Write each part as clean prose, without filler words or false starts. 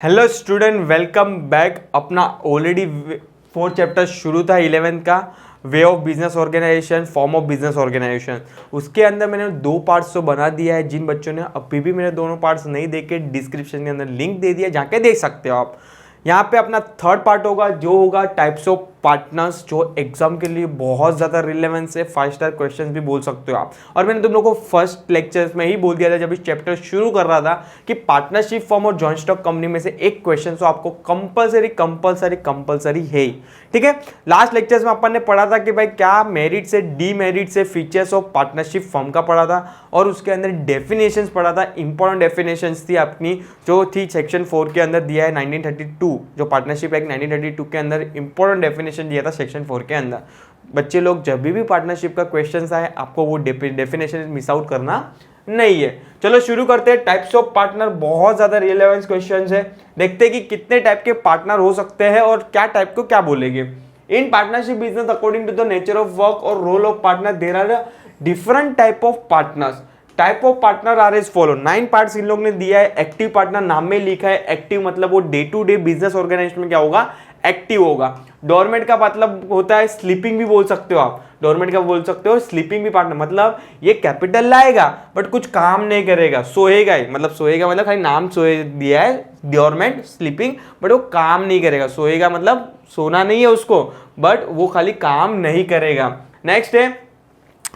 Hello student, welcome back. अपना already 4 chapter शुरू था 11th का, way of business organisation, form of business organisation. उसके अंदर मैंने 2 पार्ट्स तो बना दिया है। जिन बच्चों ने अभी भी मेरे दोनों पार्ट्स नहीं देखे, डिस्क्रिप्शन के अंदर लिंक दे दिया, जाके देख सकते हो आप। यहाँ पे अपना थर्ड पार्ट होगा जो होगा टाइप्स ऑफ पार्टनर्स, जो एग्जाम के लिए बहुत ज़्यादा रिलेवेंस है। 5 स्टार क्वेश्चंस भी बोल सकते हो आप। और मैंने तुम लोगों को फर्स्ट लेक्चर्स में ही बोल दिया था जब इस चैप्टर शुरू कर रहा था कि पार्टनरशिप फॉर्म और जॉइंट स्टॉक कंपनी में से एक क्वेश्चन तो आपको कंपलसरी है ही। ठीक है, लास्ट लेक्चर्स में अपन ने पढ़ा था कि भाई क्या मेरिट से डीमेरिट से फीचर्स ऑफ पार्टनरशिप फॉर्म का पढ़ा था, और उसके अंदर डेफिनेशंस पढ़ा था। इंपॉर्टेंट डेफिनेशंस थी अपनी जो थी सेक्शन 4 के अंदर दिया है 1932, जो पार्टनरशिप एक्ट 1932 के अंदर इंपॉर्टेंट डेफिनेशन दिया था सेक्शन 4 के अंदर। बच्चे लोग जब भी पार्टनरशिप का क्वेश्चन आए आपको वो डेफिनेशन मिस आउट करना नहीं है। चलो शुरू करते हैं। टाइप्स ऑफ पार्टनर बहुत ज्यादा रिलेवेंस क्वेश्चंस है। देखते हैं कि कितने टाइप के पार्टनर हो सकते हैं और क्या टाइप को क्या बोलेंगे। In partnership business according to the nature of work और role of partner there are different type of partners. Type of partner are as follow. 9 parts इन लोग ने दिया है। एक्टिव पार्टनर नाम में लिखा है। एक्टिव मतलब वो day to day business organisation में क्या होगा, एक्टिव होगा। डोरमेट का मतलब होता है स्लीपिंग भी बोल सकते हो आप। डोरमेट का बोल सकते हो स्लीपिंग भी पार्टनर, मतलब ये कैपिटल लाएगा बट कुछ काम नहीं करेगा, सोएगा ही। मतलब सोएगा मतलब खाली नाम सोए दिया है डोरमेट स्लीपिंग, बट वो काम नहीं करेगा। सोएगा मतलब सोना नहीं है उसको, बट वो खाली काम नहीं करेगा। नेक्स्ट है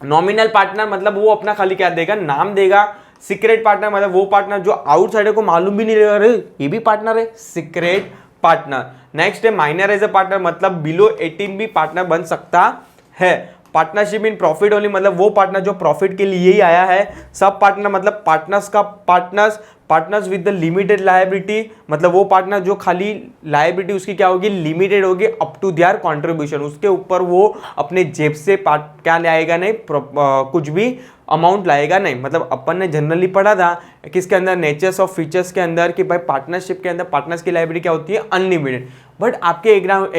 नॉमिनल पार्टनर, मतलब वो अपना खाली क्या देगा, नाम देगा। सीक्रेट पार्टनर मतलब वो पार्टनर जो आउटसाइडर को मालूम भी नहीं रहेगा अरे ये भी पार्टनर है, सीक्रेट पार्टनर। नेक्स्ट है माइनर एज ए पार्टनर, मतलब बिलो 18 भी पार्टनर बन सकता है। पार्टनरशिप इन प्रॉफिट ओनली, मतलब वो पार्टनर जो प्रॉफिट के लिए ही आया है। सब पार्टनर मतलब पार्टनर्स का partners with the limited liability, मतलब वो पार्टनर जो खाली लायबिलिटी उसकी क्या होगी, लिमिटेड होगी अप टू देयर कंट्रीब्यूशन। उसके ऊपर वो अपने जेब से क्या लाएगा नहीं, कुछ भी अमाउंट लाएगा नहीं। मतलब अपन ने जनरली पढ़ा था किसके अंदर, नेचर्स ऑफ फीचर्स के अंदर, कि भाई पार्टनरशिप के अंदर पार्टनर्स की लायबिलिटी क्या होती है, अनलिमिटेड। बट आपके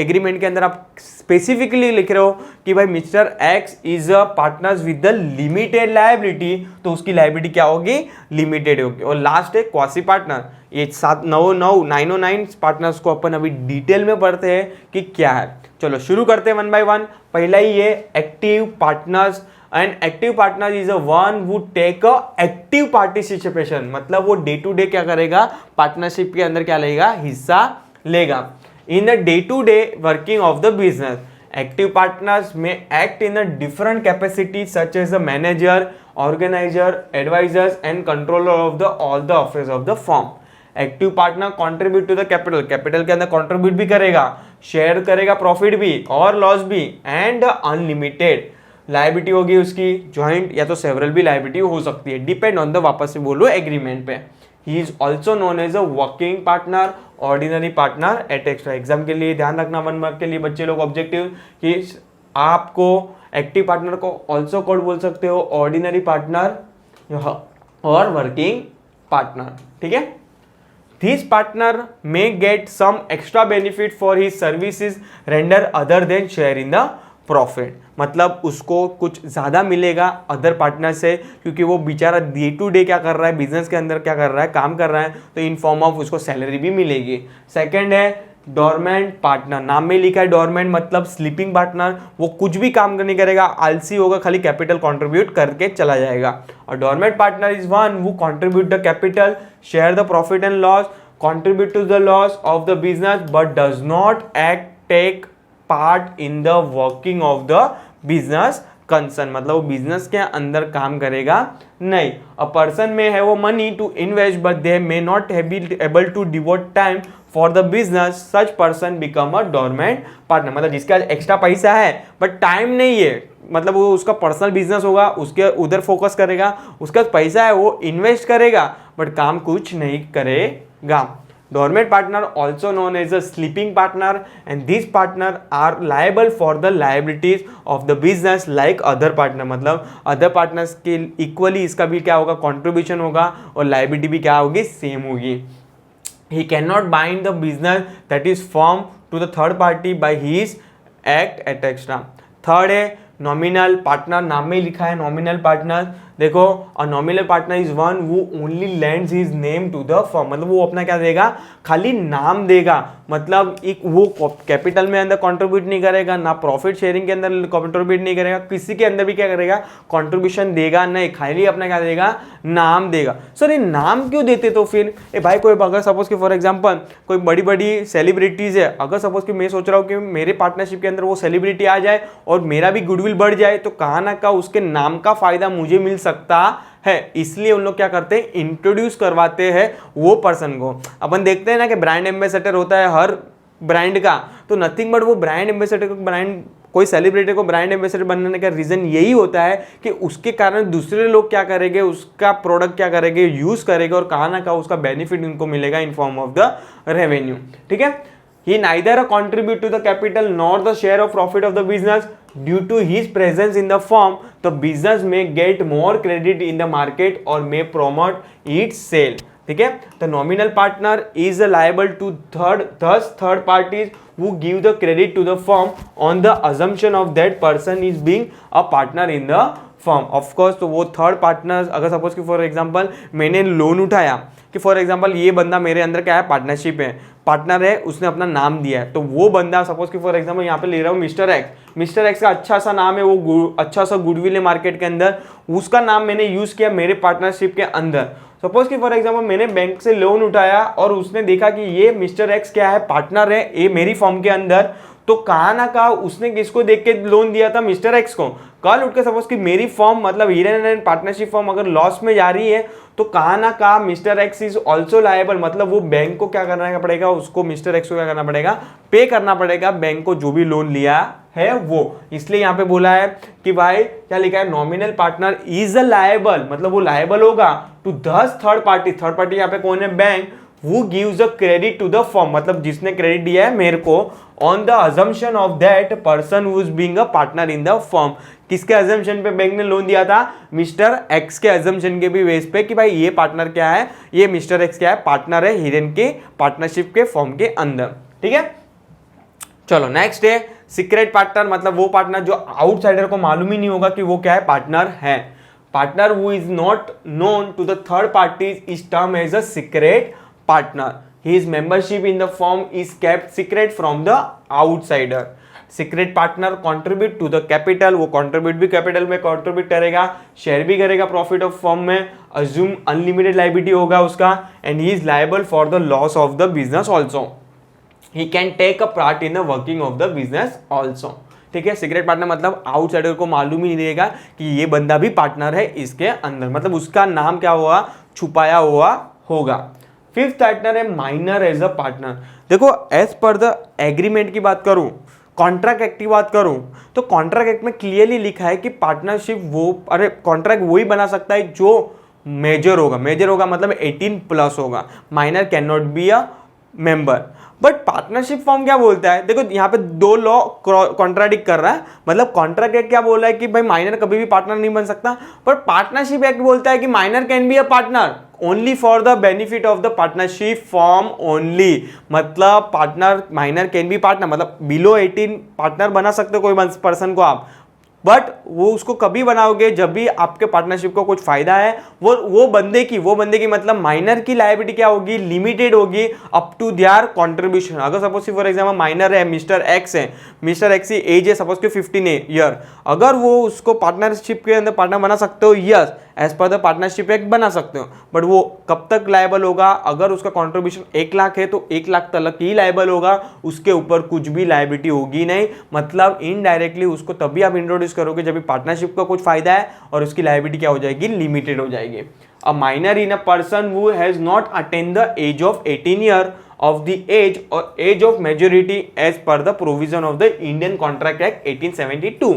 एग्रीमेंट के अंदर आप स्पेसिफिकली लिख रहे हो कि भाई mister x is a partners with the limited liability, तो उसकी लायबिलिटी क्या होगी, लिमिटेड होगी। और लास्ट है क्वासी पार्टनर। ये 909 पार्टनर्स को अपन अभी डिटेल में पढ़ते हैं कि क्या है। चलो शुरू करते हैं 1 by 1। पहला ही ये active partners. And active partner is a one who take a active participation, मतलब वो डे टू डे क्या करेगा, पार्टनरशिप के अंदर क्या लेगा, हिस्सा लेगा in the day to day working of the business. Active partners में act in a different capacity such as the manager, organizer, advisers and controller of the all the affairs of the firm. Active partner contribute to the capital, capital के अंदर contribute भी करेगा, share करेगा profit भी और loss भी, and unlimited liability होगी उसकी। ज्वाइंट या तो सेवरल भी लायबिलिटी हो सकती है, डिपेंड ऑन द, वापस से बोलो, एग्रीमेंट पे। He is also known as a working partner, ordinary partner et extra. Exam के लिए ध्यान रखना 1 मार्क के लिए बच्चे लोग ऑब्जेक्टिव, कि आपको एक्टिव पार्टनर को ऑल्सो कोड बोल सकते हो, ऑर्डिनरी पार्टनर और वर्किंग पार्टनर। ठीक है, This partner may get some extra benefit for his services rendered other than share in the profit, मतलब उसको कुछ ज़्यादा मिलेगा अदर पार्टनर से, क्योंकि वो बेचारा डे टू डे क्या कर रहा है, बिजनेस के अंदर क्या कर रहा है, काम कर रहा है, तो इन फॉर्म ऑफ उसको सैलरी भी मिलेगी। सेकंड है डोरमेंट पार्टनर, नाम में लिखा है डोरमेंट मतलब स्लीपिंग पार्टनर। वो कुछ भी काम नहीं करेगा, आलसी होगा, खाली कैपिटल कंट्रीब्यूट करके चला जाएगा। और डोरमेंट पार्टनर इज वन वो contribute the capital, share the profit and loss, contribute to the loss of the business but does not take part in the working of the business concern, मतलब वो business के अंदर काम करेगा नहीं। A person में है वो money to invest but they may not able to devote time for the business, such person become a dormant partner, मतलब जिसका एक्स्ट्रा पैसा है बट टाइम नहीं है, मतलब वो उसका पर्सनल बिजनेस होगा, उसके उधर फोकस करेगा, उसका पैसा है वो इन्वेस्ट करेगा बट काम कुछ नहीं करेगा। Dormant partner also known as a sleeping partner, and these partner are liable for the liabilities of the business like other partner, मतलब other partners के इक्वली इसका भी क्या होगा, कंट्रीब्यूशन होगा और लाइबिलिटी भी क्या होगी, सेम होगी। He cannot bind the business that is formed to the third party by his act et extra। Third है नॉमिनल पार्टनर, नाम में लिखा है नॉमिनल पार्टनर, देखो a nominal partner is one who only lends his name to the firm, मतलब वो अपना क्या देगा, खाली नाम देगा, मतलब एक वो कैपिटल में अंदर कंट्रीब्यूट नहीं करेगा, ना प्रॉफिट शेयरिंग के अंदर कंट्रीब्यूट नहीं करेगा, किसी के अंदर भी क्या करेगा, कंट्रीब्यूशन देगा नहीं, खाली अपना क्या देगा, नाम देगा। सर ये नाम क्यों देते, तो फिर ए भाई कोई अगर सपोज कि फॉर एग्जांपल कोई बड़ी बड़ी सेलिब्रिटीज है, अगर सपोज कि मैं सोच रहा हूँ कि मेरे पार्टनरशिप के अंदर वो सेलिब्रिटी आ जाए और मेरा भी गुडविल बढ़ जाए, तो कहाँ ना कहाँ उसके नाम का फायदा मुझे मिल सकता है, इसलिए उन लोग क्या करते हैं, इंट्रोड्यूस करवाते हैं वो पर्सन को। अपन देखते हैं ना कि ब्रांड एम्बेसडर होता है हर ब्रांड का, तो नथिंग बट वो ब्रांड एम्बेसडर को, ब्रांड कोई सेलिब्रिटी को ब्रांड एम्बेसडर बनने का रीजन यही होता है कि उसके कारण दूसरे लोग क्या करेंगे, उसका प्रोडक्ट क्या करेंगे, यूज करेंगे, और कहाँ ना कहाँ उसका बेनिफिट उनको मिलेगा in form of the revenue. ठीक है, he neither contribute to the capital nor the share of profit of the business. Due to his presence in the firm, the business may get more credit in the market or may promote its sale. ठीक है, the nominal partner is liable to third parties who give the credit to the firm on the assumption of that person is being a partner in the firm. Of course, तो वो third partner, अगर suppose कि for example मैंने loan उठाया कि for example ये बंदा मेरे अंदर क्या है, पार्टनरशिप है, पार्टनर है, उसने अपना नाम दिया है, तो वो बंदा सपोज कि फॉर एग्जांपल यहाँ पे ले रहा हूँ मिस्टर एक्स, मिस्टर एक्स का अच्छा सा नाम है, वो अच्छा सा गुडविल है मार्केट के अंदर, उसका नाम मैंने यूज किया मेरे पार्टनरशिप के अंदर। सपोज कि फॉर एग्जांपल मैंने बैंक से लोन उठाया और उसने देखा कि ये मिस्टर एक्स क्या है, पार्टनर है ये मेरी फर्म के अंदर, तो कहा ना कहा उसने किसको देख के लोन दिया था, मिस्टर एक्स को। कल उठ के सपोज कि मेरी फर्म मतलब हीरन एंड पार्टनरशिप फर्म अगर लॉस में जा रही है, तो कहा ना कहा mister x is also liable, मतलब वो बैंक को क्या करना पड़ेगा, उसको मिस्टर एक्स को क्या करना पड़ेगा, पे करना पड़ेगा बैंक को जो भी लोन लिया है वो। इसलिए यहाँ पे बोला है कि भाई क्या लिखा है, nominal partner is a liable, मतलब वो लायबल होगा टू दस थर्ड पार्टी यहाँ पे कौन है, bank, who gives a credit to the firm, मतलब जिसने क्रेडिट दिया है मेरे को, on the assumption of that person who is being a partner in the firm। किसके assumption पे बैंक ने लोन दिया था, मिस्टर एक्स के assumption के भी बेस पे कि भाई ये पार्टनर क्या है, ये मिस्टर एक्स क्या है, पार्टनर है हिरन के पार्टनरशिप के फर्म के अंदर। ठीक है, चलो नेक्स्ट है सीक्रेट पार्टनर, मतलब वो पार्टनर जो आउटसाइडर को मालूम ही नहीं होगा कि वो क्या है, पार्टनर है। Partner who is not known to the third parties is term as a secret partner. His membership in the firm is kept secret from the outsider. Secret partner contribute to the capital, वो contribute भी capital में contribute करेगा, share भी करेगा profit of firm में, assume unlimited liability होगा उसका, and he is liable for the loss of the business also. He can take a part in the working of the business also. ठीक है, secret partner मतलब outsider को मालूम ही नहीं रहेगा कि ये बंदा भी पार्टनर है इसके अंदर, मतलब उसका नाम क्या हुआ, छुपाया हुआ होगा। फिफ्थ पार्टनर है माइनर एज अ पार्टनर। देखो एज पर द एग्रीमेंट की बात करूं, कॉन्ट्रैक्ट एक्ट की बात करूं, तो कॉन्ट्रैक्ट एक्ट में क्लियरली लिखा है कि पार्टनरशिप वो, अरे कॉन्ट्रैक्ट वही बना सकता है जो मेजर होगा, मेजर होगा मतलब 18+ होगा, minor can not be a member. But partnership form क्या बोलता है, देखो यहाँ पे दो लॉ कॉन्ट्राडिक्ट कर रहा है, मतलब कॉन्ट्रैक्ट एक्ट क्या बोल रहा है कि भाई माइनर कभी भी पार्टनर नहीं बन सकता, पर पार्टनरशिप एक्ट बोलता है कि minor can be a partner only for the benefit of the partnership form only, मतलब partner minor can be partner, मतलब बिलो 18 पार्टनर बना सकते हो कोई पर्सन को आप, बट वो उसको कभी बनाओगे जब भी आपके पार्टनरशिप को कुछ फायदा है, वो बंदे की मतलब माइनर की लायबिलिटी क्या होगी, लिमिटेड होगी अप टू देयर कंट्रीब्यूशन। अगर सपोज फॉर एग्जांपल माइनर है, मिस्टर एक्स है, मिस्टर एक्स की एज है सपोज कि 15 ईयर, अगर वो उसको पार्टनरशिप के अंदर पार्टनर बना सकते हो, yes as per the partnership act बना सकते हो, बट वो कब तक लायबल होगा, अगर उसका कॉन्ट्रीब्यूशन 1 लाख है तो 1 लाख तक ही लायबल होगा, उसके ऊपर कुछ भी लायबिलिटी होगी नहीं, मतलब इनडायरेक्टली उसको तभी आप इंट्रोड्यूस करोगे जब भी पार्टनरशिप का कुछ फायदा है और उसकी लायबिलिटी क्या हो जाएगी, लिमिटेड हो जाएगी। A minor in a person who has not attain the age of 18 year of the age or age of majority as per the provision of the Indian Contract Act 1872.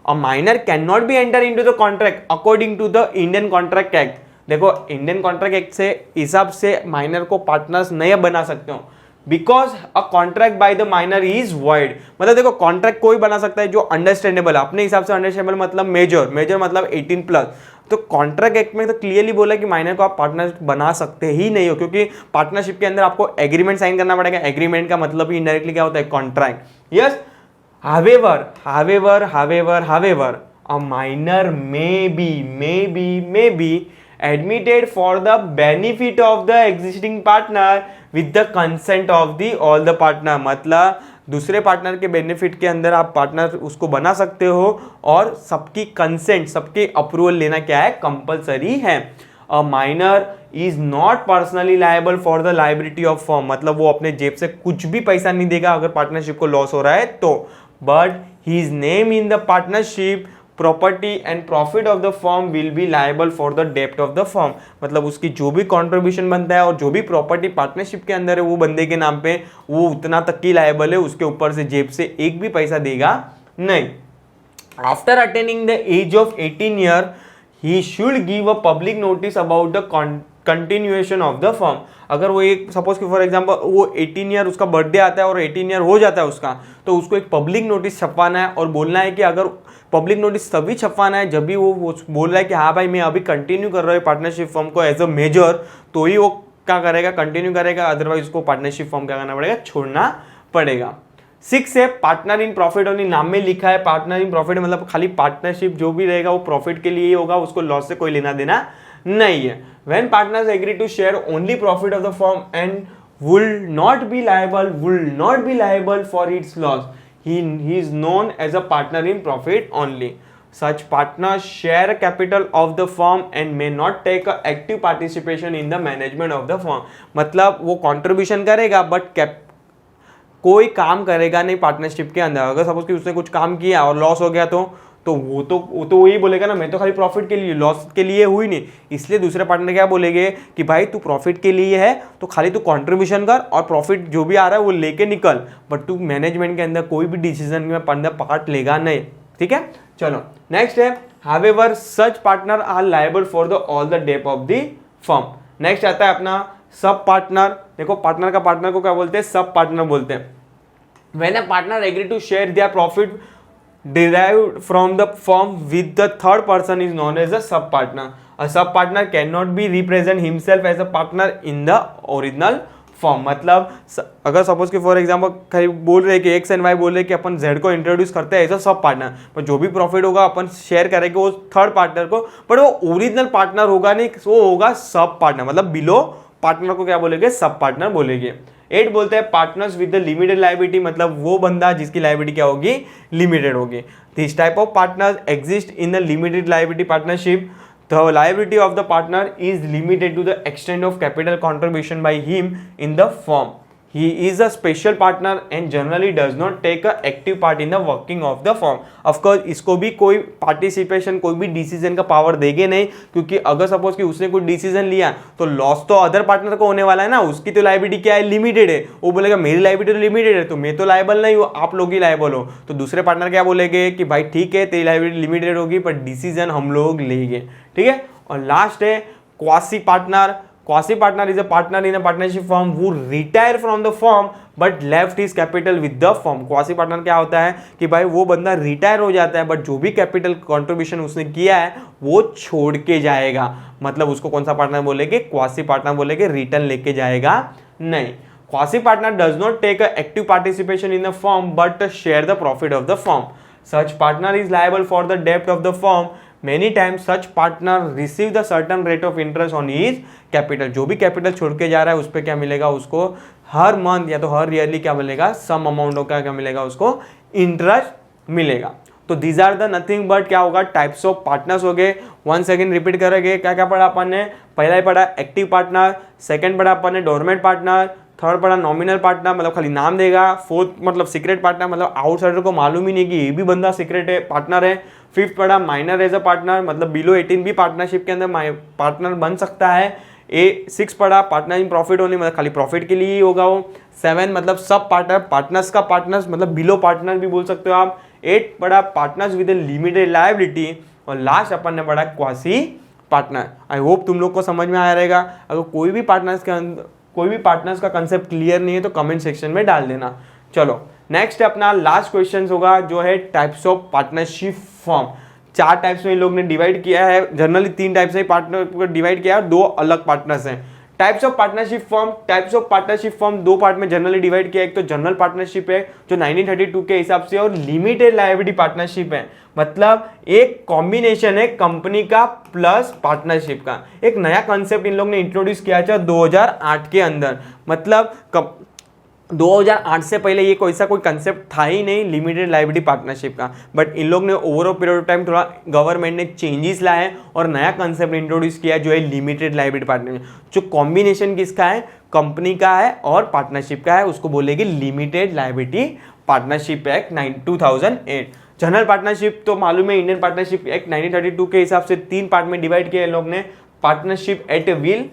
A minor cannot be entered into the contract according to the Indian Contract Act. देखो Indian contract act से हिसाब से minor को partners नहीं बना सकते हो, because a contract by the minor is void. मतलब देखो कॉन्ट्रैक्ट कोई बना सकता है जो अंडरस्टैंडेबल है, अपने हिसाब से अंडरस्टैंडेबल मतलब मेजर मतलब 18+। तो कॉन्ट्रैक्ट एक्ट में तो क्लियरली बोला कि माइनर को आप पार्टनर बना सकते ही नहीं हो, क्योंकि पार्टनरशिप के अंदर आपको एग्रीमेंट साइन करना पड़ेगा, एग्रीमेंट का मतलब ही इनडायरेक्टली क्या होता है, contract. Yes, however a minor may be admitted for the benefit of the existing partner with the consent of the all the partner। मतलब दूसरे पार्टनर के बेनिफिट के अंदर आप पार्टनर उसको बना सकते हो और सबकी कंसेंट, सबके अप्रूवल लेना क्या है, कंपलसरी है। A minor is not personally liable for the liability of firm, मतलब वो अपने जेब से कुछ भी पैसा नहीं देगा अगर पार्टनरशिप को लॉस हो रहा है तो, but his name in the partnership, property and profit of the firm will be liable for the डेप्ट ऑफ द फर्म। मतलब उसकी जो भी कॉन्ट्रीब्यूशन बनता है और जो भी प्रॉपर्टी पार्टनरशिप के अंदर है वो बंदे के नाम पे, वो उतना तक की लायबल है, उसके ऊपर से जेब से एक भी पैसा देगा नहीं। After attaining the age of 18 year he should give a public notice about the continuation of the firm. अगर वो एक सपोज कि फॉर एग्जांपल वो 18 ईयर उसका बर्थडे आता है और 18 ईयर हो जाता है उसका, तो उसको एक पब्लिक नोटिस छपवाना है और बोलना है कि अगर पब्लिक नोटिस तभी छपवाना है जब भी वो बोल रहा है कि हाँ भाई मैं अभी कंटिन्यू कर रहा हूँ पार्टनरशिप फर्म को एज अ मेजर, तो ही वो क्या करेगा, कंटिन्यू करेगा, अदरवाइज उसको पार्टनरशिप फर्म क्या करना पड़ेगा, छोड़ना पड़ेगा। 6 है पार्टनर इन प्रॉफिट ओनली, नाम में लिखा है पार्टनर इन प्रॉफिट, मतलब खाली पार्टनरशिप जो भी रहेगा वो प्रॉफिट के लिए ही होगा, उसको लॉस से कोई लेना देना नहीं है। When partners agree to share only profit of the firm and will not be liable for its loss, he is known as a partner in profit only. Such partners share capital of the firm and may not take a active participation in the management of the firm। मतलब वो contribution करेगा but कोई काम करेगा नहीं partnership के अंदर। अगर सपोज कि उसने कुछ काम किया और लॉस हो गया तो वो तो वही बोलेगा ना, मैं तो खाली प्रॉफिट के लिए, लॉस के लिए हुई नहीं। इसलिए दूसरे पार्टनर क्या बोलेंगे कि भाई तू प्रॉफिट के लिए है तो खाली तू कंट्रीब्यूशन कर और प्रॉफिट जो भी आ रहा है वो लेके निकल, बट तू मैनेजमेंट के अंदर कोई भी डिसीजन में पार्ट लेगा नहीं। ठीक है, चलो नेक्स्ट है however such partner are liable for the all the debt of the firm. Next आता है अपना सब पार्टनर। देखो पार्टनर का पार्टनर को क्या बोलते हैं, सब पार्टनर बोलते हैं। When a partner agree to share their profit derived from the firm with the third person is known as a sub partner। A sub partner cannot be represent himself as a partner in the original firm। मतलब अगर suppose कि for example कहीं बोल रहे कि x and Y बोल रहे कि अपन जेड को इंट्रोड्यूस करते हैं एज अ सब पार्टनर, पर जो भी प्रॉफिट होगा अपन शेयर करेंगे वो थर्ड पार्टनर को, बट वो ओरिजिनल पार्टनर होगा नहीं, वो होगा सब पार्टनर। मतलब बिलो पार्टनर को क्या बोलेंगे, सब पार्टनर बोलेंगे। 8 बोलते हैं partners with the limited liability, मतलब वो बंदा जिसकी लायबिलिटी क्या होगी, लिमिटेड होगी। This type of partners exist in the limited liability partnership. The liability of the partner is limited to the extent of capital contribution by him in the firm. He is a special partner and generally does not take a active part in the working of the firm। Of course इसको भी कोई participation, कोई भी decision का power देंगे नहीं, क्योंकि अगर सपोज कि उसने कोई डिसीजन लिया तो लॉस तो अदर पार्टनर को होने वाला है ना, उसकी तो लायबिलिटी क्या है, लिमिटेड है। वो बोलेगा मेरी लायबिलिटी तो लिमिटेड है तो मैं तो लायबल नहीं हूँ, आप लोग ही लायबल हो। तो दूसरे पार्टनर क्या बोलेंगे कि भाई ठीक है तेरी लायबिलिटी लिमिटेड होगी पर डिसीजन हम लोग लेंगे। ठीक है, और लास्ट है quasi partner. Quasi partner is a partner in a partnership firm who retire from the firm but left his capital with the firm। Quasi partner क्या होता है कि भाई वो बंदा रिटायर हो जाता है बट जो भी कैपिटल कंट्रीब्यूशन उसने किया है वो छोड़ के जाएगा। मतलब उसको कौन सा पार्टनर बोलेंगे, क्वासी पार्टनर बोलेंगे, रिटर्न लेके जाएगा नहीं। Quasi partner does not take a active participation in the firm but share the profit of the firm। Such partner is liable for the debt of the firm। Many times such partner receive the certain rate of interest on his capital। जो भी capital छोड़ के जा रहा है उस पर क्या मिलेगा उसको, हर मंथ या तो हर ईयरली क्या मिलेगा, सम अमाउंट का क्या मिलेगा उसको, इंटरेस्ट मिलेगा। तो these are the nothing but क्या होगा, टाइप्स ऑफ पार्टनर्स हो गए। वन सेकेंड रिपीट करेंगे, क्या क्या पढ़ा अपन ने, पहला ही पढ़ा एक्टिव पार्टनर, सेकंड पढ़ा अपन ने डोरमेंट पार्टनर, थर्ड पढ़ा नॉमिनल पार्टनर मतलब खाली नाम देगा, फोर्थ मतलब सीक्रेट पार्टनर मतलब आउटसाइडर को मालूम ही नहीं कि ये भी बंदा सीक्रेट है पार्टनर है। फिफ्थ पढ़ा माइनर एज अ पार्टनर, मतलब बिलो 18 भी पार्टनरशिप के अंदर पार्टनर बन सकता है। 6 पढ़ा पार्टनर इन प्रॉफिट ओनली, मतलब खाली प्रॉफिट के लिए ही होगा वो। 7 मतलब सब पार्टनर, पार्टनर्स का पार्टनर्स मतलब बिलो पार्टनर भी बोल सकते हो आप। 8 पढ़ा पार्टनर्स विद लिमिटेड लायबिलिटी, और लास्ट अपन ने पढ़ा क्वासी पार्टनर। आई होप तुम लोग को समझ में आया रहेगा। अगर कोई भी पार्टनर्स का कंसेप्ट क्लियर नहीं है तो कमेंट सेक्शन में डाल देना। चलो नेक्स्ट अपना लास्ट क्वेश्चन होगा जो है types of partnership firm. 4 types में इन लोग ने डिवाइड किया है, जनरली 3 टाइप्स में पार्टनर को डिवाइड किया है, 2 अलग पार्टनर्स हैं। टाइप्स ऑफ पार्टनरशिप फॉर्म दो पार्ट में जनरली डिवाइड किया, एक तो जनरल पार्टनरशिप है जो 1932 के हिसाब से, और लिमिटेड लायबिलिटी पार्टनरशिप है, मतलब एक कॉम्बिनेशन है कंपनी का प्लस पार्टनरशिप का। एक नया कॉन्सेप्ट इन लोग ने इंट्रोड्यूस किया था 2008 के अंदर, मतलब 2008 से पहले ये कोई कंसेप्ट था ही नहीं लिमिटेड लायबिलिटी पार्टनरशिप का, बट इन लोग ने ओवर पीरियड ऑफ टाइम थोड़ा गवर्नमेंट ने चेंजेस लाए और नया कंसेप्ट इंट्रोड्यूस किया जो है लिमिटेड लायबिलिटी पार्टनरशिप, जो कॉम्बिनेशन किसका है, कंपनी का है और पार्टनरशिप का है, उसको बोलेगी limited liability partnership act 2008। General partnership तो मालूम है, इंडियन पार्टनरशिप एक्ट 1932 के हिसाब से 3 पार्ट में डिवाइड किया इन लोग ने, partnership at will,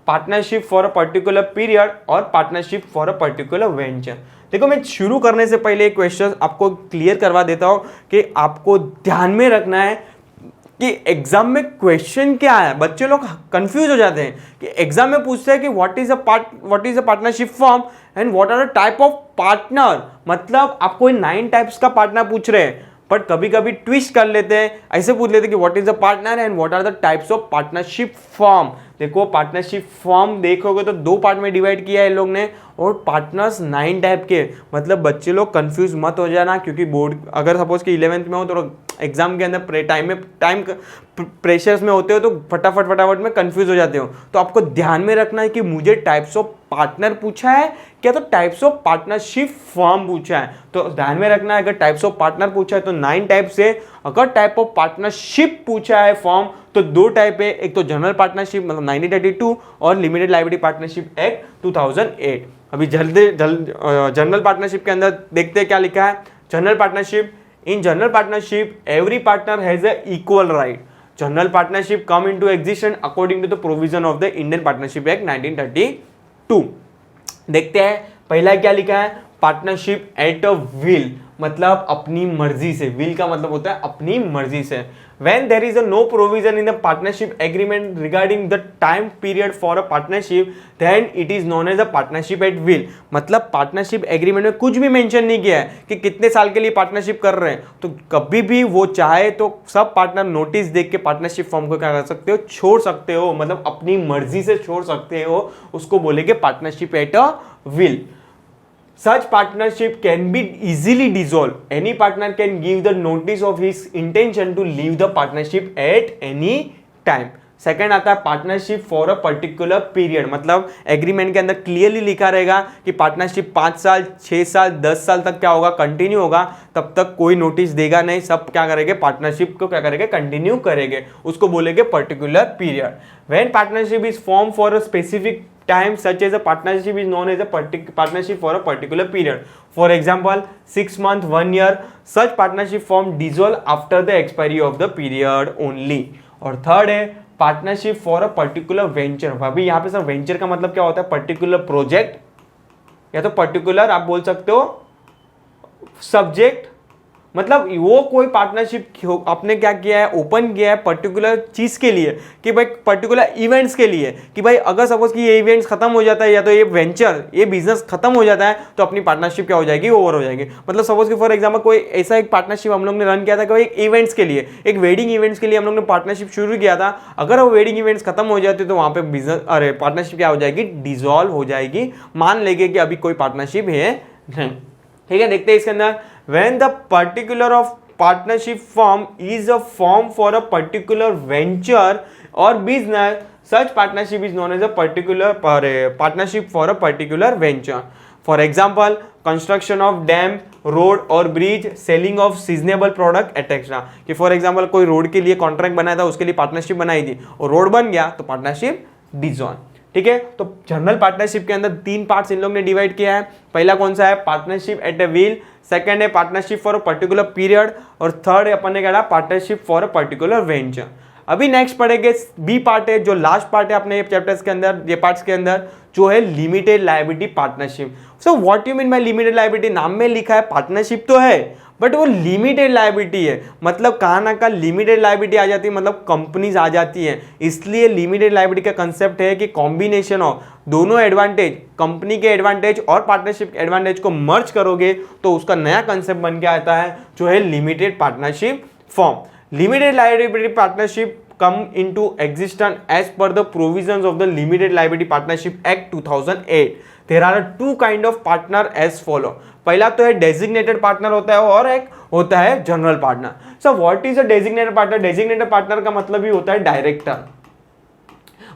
partnership for a particular period और partnership for a particular venture. देखो मैं शुरू करने से पहले एक क्वेश्चन आपको क्लियर करवा देता हूं कि आपको ध्यान में रखना है कि एग्जाम में क्वेश्चन क्या है। बच्चे लोग कंफ्यूज हो जाते हैं कि एग्जाम में पूछते हैं कि what is a partnership form and what are the type of partner, मतलब आपको 9 टाइप्स का पार्टनर पूछ रहे हैं, बट कभी कभी ट्विस्ट कर लेते हैं, ऐसे पूछ लेते हैं कि what is the partner and what are the types of partnership form. देखो पार्टनरशिप फॉर्म देखोगे तो 2 पार्ट में डिवाइड किया है इन लोग ने, और पार्टनर्स 9 टाइप के, मतलब बच्चे लोग कंफ्यूज मत हो जाना, क्योंकि बोर्ड अगर सपोज कि 11th में हो तो एग्जाम के अंदर टाइम प्रेशर्स में होते हो तो फटाफट में कंफ्यूज हो जाते हो। तो आपको ध्यान में रखना है कि मुझे टाइप्स ऑफ पार्टनर पूछा है क्या, तो टाइप्स ऑफ पार्टनरशिप फॉर्म पूछा है, तो ध्यान में रखना है अगर टाइप्स ऑफ पार्टनर पूछा है तो 9 टाइप से, अगर टाइप ऑफ पार्टनरशिप पूछा है फॉर्म तो 2 टाइप है, एक तो जनरल पार्टनरशिप मतलब 1932 और लिमिटेड लायबिलिटी पार्टनरशिप एक्ट 2008। अभी जनरल पार्टनरशिप के अंदर देखते हैं क्या लिखा है। General partnership, in general partnership every partner has a equal right. General partnership come into existence according to the provision of the Indian partnership act 1932। देखते हैं पहला क्या लिखा है, पार्टनरशिप एट अ विल, मतलब अपनी मर्जी से, विल का मतलब होता है अपनी मर्जी से। When there is a no provision in the partnership agreement regarding the time period for a partnership, then it is known as a partnership at will। मतलब पार्टनरशिप एग्रीमेंट में कुछ भी मेंशन नहीं किया है कि कितने साल के लिए पार्टनरशिप कर रहे हैं, तो कभी भी वो चाहे तो सब पार्टनर नोटिस देख के पार्टनरशिप फॉर्म को क्या कर सकते हो, छोड़ सकते हो, मतलब अपनी मर्जी से छोड़ सकते हो, उसको बोलेंगे partnership at a will. Such partnership can be easily dissolved. Any partner can give the notice of his intention to leave the partnership at any time. Second आता है partnership for a particular period, मतलब agreement के अंदर clearly लिखा रहेगा कि partnership 5 साल 6 साल 10 साल तक क्या होगा, कंटिन्यू होगा, तब तक कोई नोटिस देगा नहीं, सब क्या करेंगे, पार्टनरशिप को क्या करेंगे, कंटिन्यू करेंगे, उसको बोलेंगे particular period. When partnership is form for a specific time such as a partnership is known as a partnership for a particular period. For example 6 months 1 year, such partnership form dissolve after the expiry of the period only। और third है partnership for a particular venture. अभी यहाँ पे sir venture का मतलब क्या होता है, पर्टिकुलर प्रोजेक्ट या तो पर्टिकुलर आप बोल सकते हो सब्जेक्ट, मतलब वो कोई पार्टनरशिप आपने क्या किया है, ओपन किया है पर्टिकुलर चीज के लिए, कि भाई पर्टिकुलर इवेंट्स के लिए, कि भाई अगर सपोज कि ये इवेंट्स खत्म हो जाता है या तो ये वेंचर ये बिजनेस खत्म हो जाता है तो अपनी पार्टनरशिप क्या हो जाएगी, ओवर हो जाएगी। मतलब सपोज कि फॉर एग्जांपल कोई ऐसा एक पार्टनरशिप हम लोग ने रन किया था कि भाई एक इवेंट्स के लिए, एक वेडिंग इवेंट्स के लिए हम लोग ने पार्टनरशिप शुरू किया था, अगर वो वेडिंग इवेंट्स खत्म हो जाते तो वहां पे बिजनेस पार्टनरशिप क्या हो जाएगी, डिसॉल्व हो जाएगी, मान लेंगे कि अभी कोई पार्टनरशिप है नहीं। ठीक है, देखते हैं इसके अंदर, when the particular of partnership form is a form for a particular venture or business, such partnership is known as a particular partnership for a particular venture. For example construction of dam, road or bridge, selling of seasonable product etc। कि for example कोई road के लिए contract बनाया था, उसके लिए partnership बनाई थी और रोड बन गया तो पार्टनरशिप डिसॉल्व। ठीक है, तो जनरल पार्टनरशिप के अंदर 3 पार्ट्स इन लोग ने डिवाइड किया है। पहला कौन सा है, partnership at a will, second है partnership for a particular period, और थर्ड है अपन ने कहा partnership for a particular venture. अभी नेक्स्ट पढ़ेंगे बी पार्ट है, जो लास्ट पार्ट है अपने ये चैप्टर्स के अंदर, ये पार्ट्स के अंदर, जो है limited liability partnership. So what you mean by limited liability, नाम में लिखा है पार्टनरशिप तो है बट वो लिमिटेड लायबिलिटी है, मतलब कहाँ ना कहाँ लिमिटेड लायबिलिटी आ जाती है, मतलब कंपनीज आ जाती है, इसलिए लिमिटेड लायबिलिटी का कंसेप्ट है कि कॉम्बिनेशन ऑफ दोनों एडवांटेज, कंपनी के एडवांटेज और पार्टनरशिप एडवांटेज को मर्ज करोगे तो उसका नया कंसेप्ट बन के आता है जो है limited partnership form. Limited liability partnership come into existence as per the provisions of the Limited Liability Partnership Act 2008. There are two kind of partner as follow. पहला तो है डेजिग्नेटेड पार्टनर होता है और एक होता है general partner. So what is a designated partner? Designated partner का मतलब ही होता है डायरेक्टर.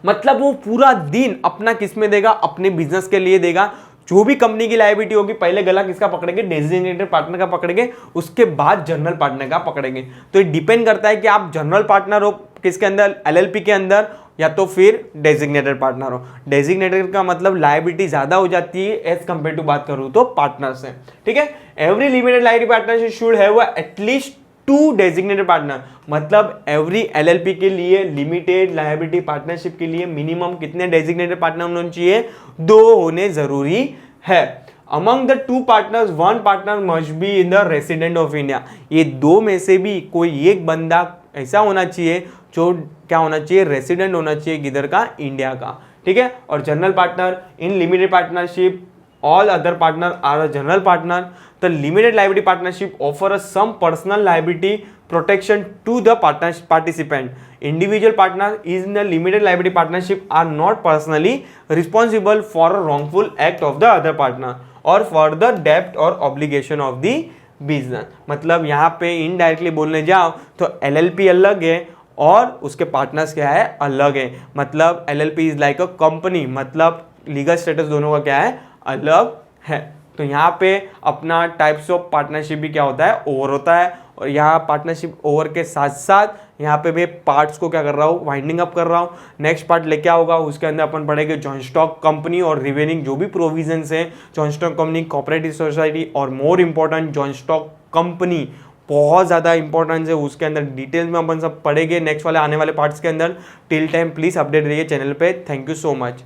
मतलब वो पूरा दिन अपना किस में देगा? अपने बिजनेस के लिए देगा. जो भी कंपनी की लायबिलिटी होगी पहले गला किसका पकड़ेंगे? डेजिग्नेटेड पार्टनर का पकड़ेंगे, उसके बाद जनरल पार्टनर का पकड़ेंगे. तो ये डिपेंड करता है कि आप जनरल पार्टनर हो किसके अंदर? एलएलपी के अंदर, या तो फिर डेजिग्नेटेड पार्टनर हो. डेजिग्नेटेड का मतलब लायबिलिटी ज्यादा हो जाती है एज कंपेयर टू बात करूं तो पार्टनर से. ठीक है. Every limited liability partnership should have at least 2 designated partner. मतलब एवरी एलएलपी के लिए, लिमिटेड लायबिलिटी पार्टनरशिप के लिए मिनिमम कितने डेजिग्नेटेड पार्टनर होने चाहिए? 2 होने जरूरी है. Among the 2 partners 1 partner must be in the resident of India. ये 2 में से भी कोई एक बंदा ऐसा होना चाहिए जो क्या होना चाहिए? रेसिडेंट होना चाहिए किधर का? इंडिया का. ठीक है. और general partner in limited partnership, all other partner are a general partner. The limited liability partnership offer some personal liability protection to the participant. Individual partner in the limited liability partnership are not personally responsible for a wrongful act of the other partner or for the debt or obligation of the business. मतलब यहाँ पे indirectly बोलने जाओ तो LLP अलग है और उसके पार्टनर्स क्या है? अलग है. मतलब LLP is like a company, मतलब लीगल स्टेटस दोनों का क्या है? अलग है. तो यहाँ पे अपना टाइप्स ऑफ पार्टनरशिप भी क्या होता है? ओवर होता है. और यहाँ पार्टनरशिप ओवर के साथ साथ यहाँ पे मैं पार्ट्स को क्या कर रहा हूँ? वाइंडिंग अप कर रहा हूँ. नेक्स्ट पार्ट लेके होगा उसके अंदर अपन पढ़ेंगे जॉइंट स्टॉक कंपनी और रिवेनिंग जो भी प्रोविजंस हैं joint stock company, cooperative society और more important joint stock company बहुत ज़्यादा इंपॉर्टेंस है. उसके अंदर डिटेल्स में अपन सब पढ़ेंगे नेक्स्ट वाले आने वाले पार्ट्स के अंदर. टिल टाइम प्लीज़ अपडेट रहिए चैनल पे. Thank you so much.